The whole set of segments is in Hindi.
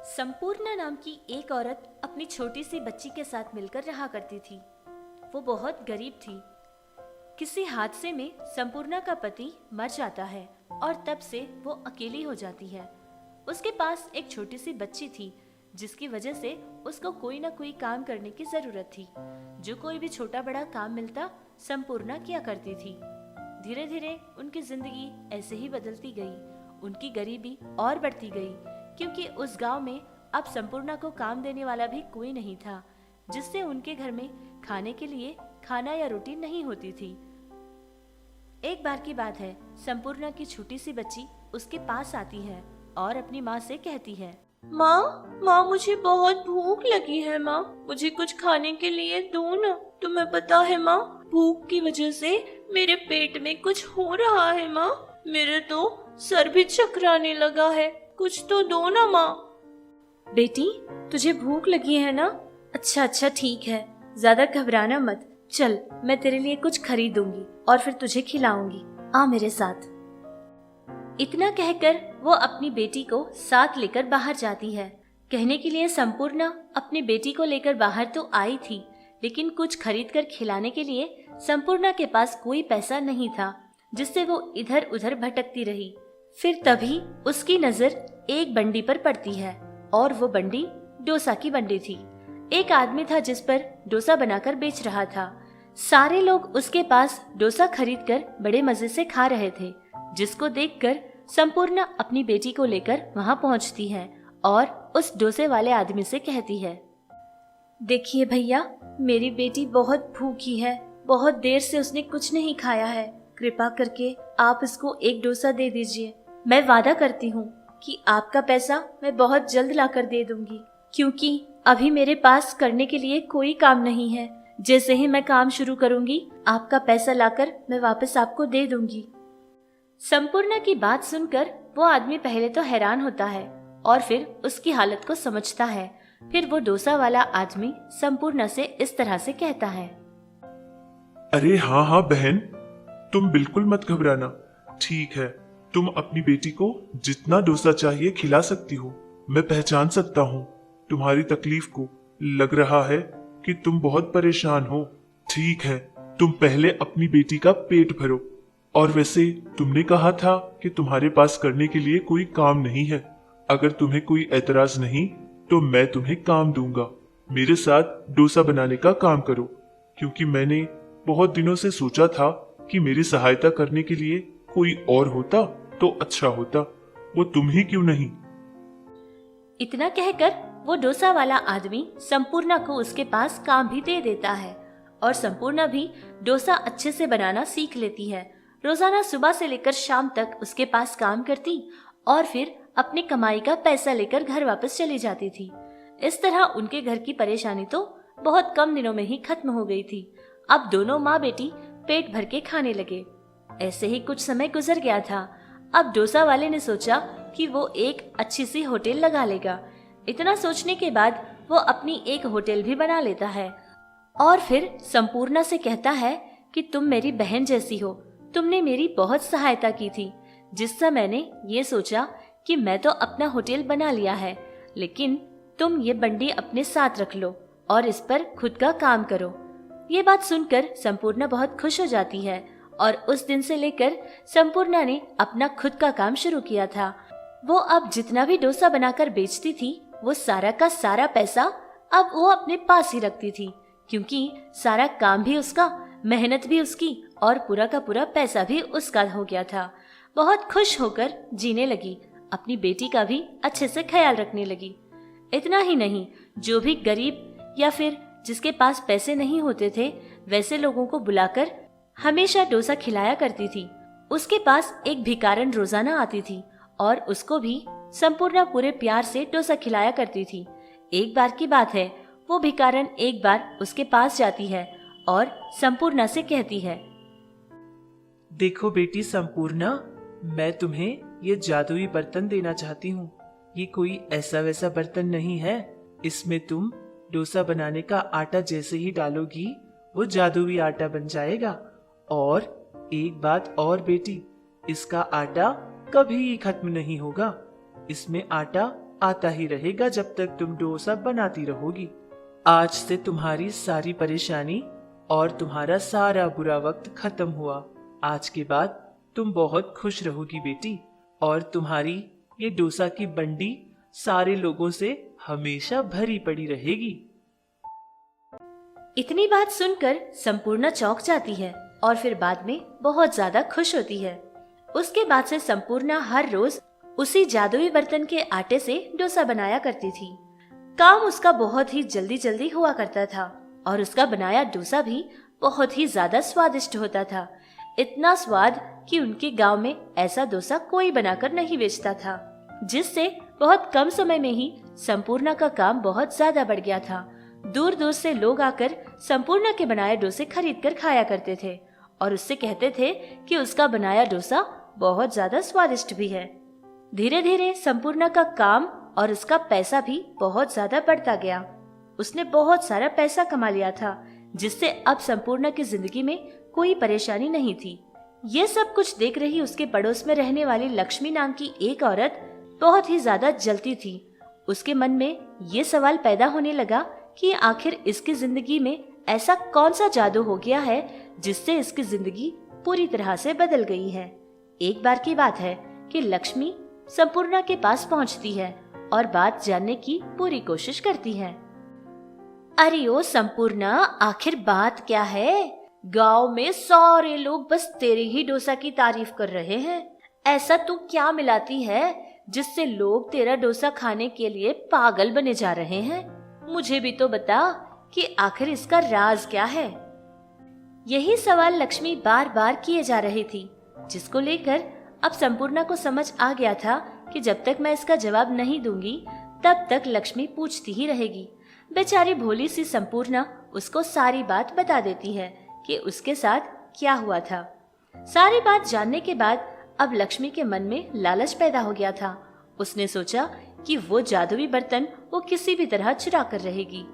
संपूर्णा नाम की एक औरत अपनी छोटी सी बच्ची के साथ मिलकर रहा करती थी। वो बहुत गरीब थी। किसी हादसे में संपूर्णा का पति मर जाता है और तब से वो अकेली हो जाती है। उसके पास एक छोटी सी बच्ची थी, जिसकी वजह से उसको कोई ना कोई काम करने की जरूरत थी। जो कोई भी छोटा बड़ा काम मिलता, संपूर्णा किया करती थी। धीरे धीरे उनकी जिंदगी ऐसे ही बदलती गई। उनकी गरीबी और बढ़ती गई, क्योंकि उस गांव में अब संपूर्णा को काम देने वाला भी कोई नहीं था, जिससे उनके घर में खाने के लिए खाना या रोटी नहीं होती थी। एक बार की बात है, संपूर्णा की छोटी सी बच्ची उसके पास आती है और अपनी माँ से कहती है, माँ मुझे बहुत भूख लगी है। माँ, मुझे कुछ खाने के लिए दो ना। तुम्हें पता है माँ, भूख की वजह से मेरे पेट में कुछ हो रहा है। माँ, मेरे तो सर भी चकराने लगा है। कुछ तो दो ना माँ। बेटी, तुझे भूख लगी है ना? अच्छा ठीक है, ज्यादा घबराना मत। चल, मैं तेरे लिए कुछ खरीदूंगी और फिर तुझे खिलाऊंगी। आ मेरे साथ। इतना कहकर वो अपनी बेटी को साथ लेकर बाहर जाती है। कहने के लिए संपूर्णा अपनी बेटी को लेकर बाहर तो आई थी, लेकिन कुछ खरीद कर खिलाने के लिए संपूर्णा के पास कोई पैसा नहीं था, जिससे वो इधर उधर भटकती रही। फिर तभी उसकी नजर एक बंडी पर पड़ती है, और वो बंडी डोसा की बंडी थी। एक आदमी था जिस पर डोसा बनाकर बेच रहा था। सारे लोग उसके पास डोसा खरीदकर बड़े मजे से खा रहे थे, जिसको देखकर संपूर्णा अपनी बेटी को लेकर वहां पहुंचती है और उस डोसे वाले आदमी से कहती है, देखिए भैया, मेरी बेटी बहुत भूखी है। बहुत देर से उसने कुछ नहीं खाया है। कृपा करके आप इसको एक डोसा दे दीजिए। मैं वादा करती हूँ कि आपका पैसा मैं बहुत जल्द लाकर दे दूंगी, क्योंकि अभी मेरे पास करने के लिए कोई काम नहीं है। जैसे ही मैं काम शुरू करूंगी, आपका पैसा लाकर मैं वापस आपको दे दूंगी। संपूर्णा की बात सुनकर वो आदमी पहले तो हैरान होता है और फिर उसकी हालत को समझता है। फिर वो डोसा वाला आदमी संपूर्णा से इस तरह से कहता है, अरे हाँ बहन, तुम बिल्कुल मत घबराना। ठीक है, तुम अपनी बेटी को जितना डोसा चाहिए खिला सकती हो। मैं पहचान सकता हूँ तुम्हारी तकलीफ को। लग रहा है कि तुम बहुत परेशान हो। ठीक है, तुम पहले अपनी बेटी का पेट भरो। और वैसे तुमने कहा था कि तुम्हारे पास करने के लिए कोई काम नहीं है। अगर तुम्हें कोई एतराज नहीं तो मैं तुम्हें काम दूंगा। मेरे साथ डोसा बनाने का काम करो, क्योंकि मैंने बहुत दिनों से सोचा था कि मेरी सहायता करने के लिए कोई और होता तो अच्छा होता। वो तुम ही क्यों नहीं। इतना कहकर वो डोसा वाला आदमी संपूर्णा को उसके पास काम भी दे देता है, और संपूर्णा भी डोसा अच्छे से बनाना सीख लेती है। रोजाना सुबह से लेकर शाम तक उसके पास काम करती और फिर अपनी कमाई का पैसा लेकर घर वापस चली जाती थी। इस तरह उनके घर की परेशानी तो बहुत कम दिनों में ही खत्म हो गई थी। अब दोनों माँ बेटी पेट भर के खाने लगे। ऐसे ही कुछ समय गुजर गया था। अब डोसा वाले ने सोचा कि वो एक अच्छी सी होटल लगा लेगा। इतना सोचने के बाद वो अपनी एक होटल भी बना लेता है और फिर संपूर्णा से कहता है कि तुम मेरी बहन जैसी हो। तुमने मेरी बहुत सहायता की थी, जिससे मैंने ये सोचा कि मैं तो अपना होटल बना लिया है, लेकिन तुम ये बंडी अपने साथ रख लो और इस पर खुद का काम करो। ये बात सुनकर संपूर्णा बहुत खुश हो जाती है और उस दिन से लेकर संपूर्णा ने अपना खुद का काम शुरू किया था। वो अब जितना भी डोसा बनाकर बेचती थी, वो सारा का सारा पैसा अब वो अपने पास ही रखती थी, क्योंकि सारा काम भी उसका, मेहनत भी उसकी और पूरा का पूरा पैसा भी उसका हो गया था। बहुत खुश होकर जीने लगी, अपनी बेटी का भी अच्छे से ख्याल रखने लगी। इतना ही नहीं, जो भी गरीब या फिर जिसके पास पैसे नहीं होते थे, वैसे लोगों को बुलाकर हमेशा डोसा खिलाया करती थी। उसके पास एक भिखारन रोजाना आती थी और उसको भी संपूर्णा पूरे प्यार से डोसा खिलाया करती थी। एक बार की बात है, वो भिखारन एक बार उसके पास जाती है और संपूर्णा से कहती है, देखो बेटी संपूर्णा, मैं तुम्हें ये जादुई बर्तन देना चाहती हूँ। ये कोई ऐसा वैसा बर्तन नहीं है। इसमें तुम डोसा बनाने का आटा जैसे ही डालोगी, वो जादुई आटा बन जाएगा। और एक बात और बेटी, इसका आटा कभी खत्म नहीं होगा। इसमें आटा आता ही रहेगा जब तक तुम डोसा बनाती रहोगी। आज से तुम्हारी सारी परेशानी और तुम्हारा सारा बुरा वक्त खत्म हुआ। आज के बाद तुम बहुत खुश रहोगी बेटी, और तुम्हारी ये डोसा की बंडी सारे लोगों से हमेशा भरी पड़ी रहेगी। इतनी बात सुनकर संपूर्णा चौंक जाती है और फिर बाद में बहुत ज्यादा खुश होती है। उसके बाद से संपूर्णा हर रोज उसी जादुई बर्तन के आटे से डोसा बनाया करती थी। काम उसका बहुत ही जल्दी जल्दी हुआ करता था और उसका बनाया डोसा भी बहुत ही ज्यादा स्वादिष्ट होता था। इतना स्वाद कि उनके गांव में ऐसा डोसा कोई बनाकर नहीं बेचता था, जिससे बहुत कम समय में ही संपूर्णा का काम बहुत ज्यादा बढ़ गया था। दूर दूर से लोग आकर संपूर्णा के बनाए डोसे खरीद कर खाया करते थे और उससे कहते थे कि उसका बनाया डोसा बहुत ज्यादा स्वादिष्ट भी है। धीरे धीरे संपूर्णा का काम और उसका पैसा भी बहुत ज्यादा बढ़ता गया। उसने बहुत सारा पैसा कमा लिया था, जिससे अब संपूर्णा की जिंदगी में कोई परेशानी नहीं थी। ये सब कुछ देख रही उसके पड़ोस में रहने वाली लक्ष्मी नाम की एक औरत बहुत ही ज्यादा जलती थी। उसके मन में ये सवाल पैदा होने लगा कि आखिर इसकी जिंदगी में ऐसा कौन सा जादू हो गया है जिससे इसकी जिंदगी पूरी तरह से बदल गई है। एक बार की बात है कि लक्ष्मी संपूर्णा के पास पहुंचती है और बात जानने की पूरी कोशिश करती है। अरे ओ संपूर्णा, आखिर बात क्या है? गांव में सारे लोग बस तेरे ही डोसा की तारीफ कर रहे हैं। ऐसा तू क्या मिलाती है जिससे लोग तेरा डोसा खाने के लिए पागल बने जा रहे हैं? मुझे भी तो बता कि आखिर इसका राज क्या है। यही सवाल लक्ष्मी बार बार किए जा रही थी, जिसको लेकर अब संपूर्णा को समझ आ गया था कि जब तक मैं इसका जवाब नहीं दूंगी तब तक लक्ष्मी पूछती ही रहेगी। बेचारी भोली सी संपूर्णा उसको सारी बात बता देती है कि उसके साथ क्या हुआ था। सारी बात जानने के बाद अब लक्ष्मी के मन में लालच पैदा हो गया था। उसने सोचा कि वो जादुई बर्तन वो किसी भी तरह चुरा कर रहेगी।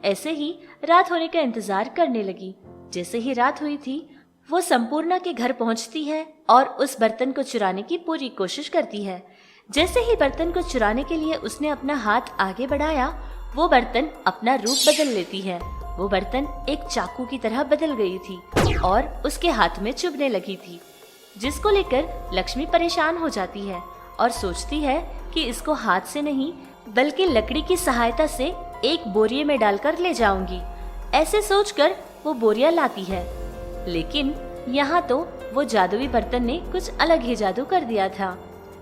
ऐसे ही रात होने का इंतजार करने लगी। जैसे ही रात हुई थी, वो संपूर्णा के घर पहुंचती है और उस बर्तन को चुराने की पूरी कोशिश करती है। जैसे ही बर्तन को चुराने के लिए उसने अपना हाथ आगे बढ़ाया, वो बर्तन अपना रूप बदल लेती है। वो बर्तन एक चाकू की तरह बदल गई थी और उसके हाथ में चुभने लगी थी, जिसको लेकर लक्ष्मी परेशान हो जाती है और सोचती है कि इसको हाथ से नहीं बल्कि लकड़ी की सहायता से एक बोरिये में डालकर ले जाऊंगी। ऐसे सोचकर वो बोरिया लाती है, लेकिन यहाँ तो वो जादुई बर्तन ने कुछ अलग ही जादू कर दिया था।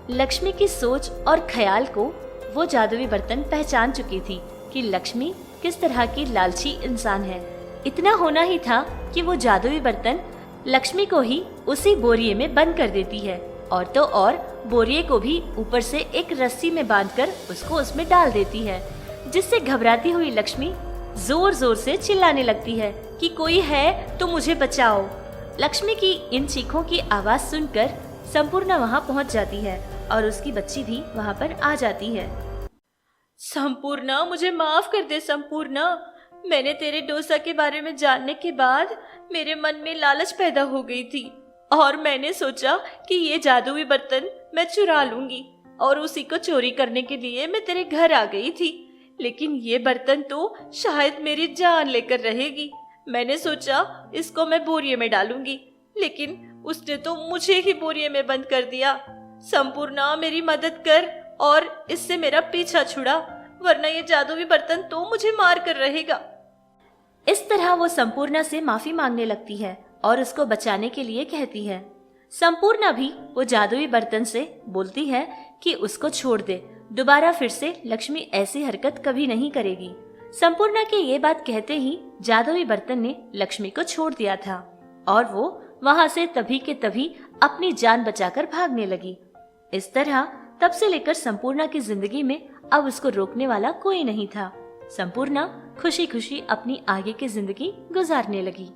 लक्ष्मी की सोच और ख्याल को वो जादुई बर्तन पहचान चुकी थी कि लक्ष्मी किस तरह की लालची इंसान है। इतना होना ही था कि वो जादुई बर्तन लक्ष्मी को ही उसी बोरिये में बंद कर देती है और तो और बोरिये को भी ऊपर से एक रस्सी में बांधकर उसको उसमें डाल देती है, जिससे घबराती हुई लक्ष्मी जोर जोर से चिल्लाने लगती है कि कोई है तो मुझे बचाओ। लक्ष्मी की इन चीखों की आवाज सुनकर संपूर्णा वहाँ पहुँच जाती है और उसकी बच्ची भी वहाँ पर आ जाती है। संपूर्णा, मुझे माफ कर दे संपूर्णा। मैंने तेरे डोसा के बारे में जानने के बाद मेरे मन में लालच पैदा हो गई थी और मैंने सोचा कि ये जादुई बर्तन मैं चुरा लूंगी और उसी को चोरी करने के लिए मैं तेरे घर आ गई थी। लेकिन ये बर्तन तो शायद मेरी जान लेकर रहेगी। मैंने सोचा इसको मैं बोरिये में डालूंगी, लेकिन उसने तो मुझे ही बोरिये में बंद कर दिया। संपूर्णा, मेरी मदद कर और इससे मेरा पीछा छुड़ा, वरना ये जादुई बर्तन तो मुझे मार कर रहेगा। इस तरह वो संपूर्णा से माफी मांगने लगती है और उसको बचाने के लिए कहती है। संपूर्णा भी वो जादुई बर्तन से बोलती है कि उसको छोड़ दे, दोबारा फिर से लक्ष्मी ऐसी हरकत कभी नहीं करेगी। संपूर्णा के ये बात कहते ही जादुई बर्तन ने लक्ष्मी को छोड़ दिया था और वो वहां से तभी के तभी अपनी जान बचाकर भागने लगी। इस तरह तब से लेकर संपूर्णा की जिंदगी में अब उसको रोकने वाला कोई नहीं था। संपूर्णा खुशी खुशी अपनी आगे की जिंदगी गुजारने लगी।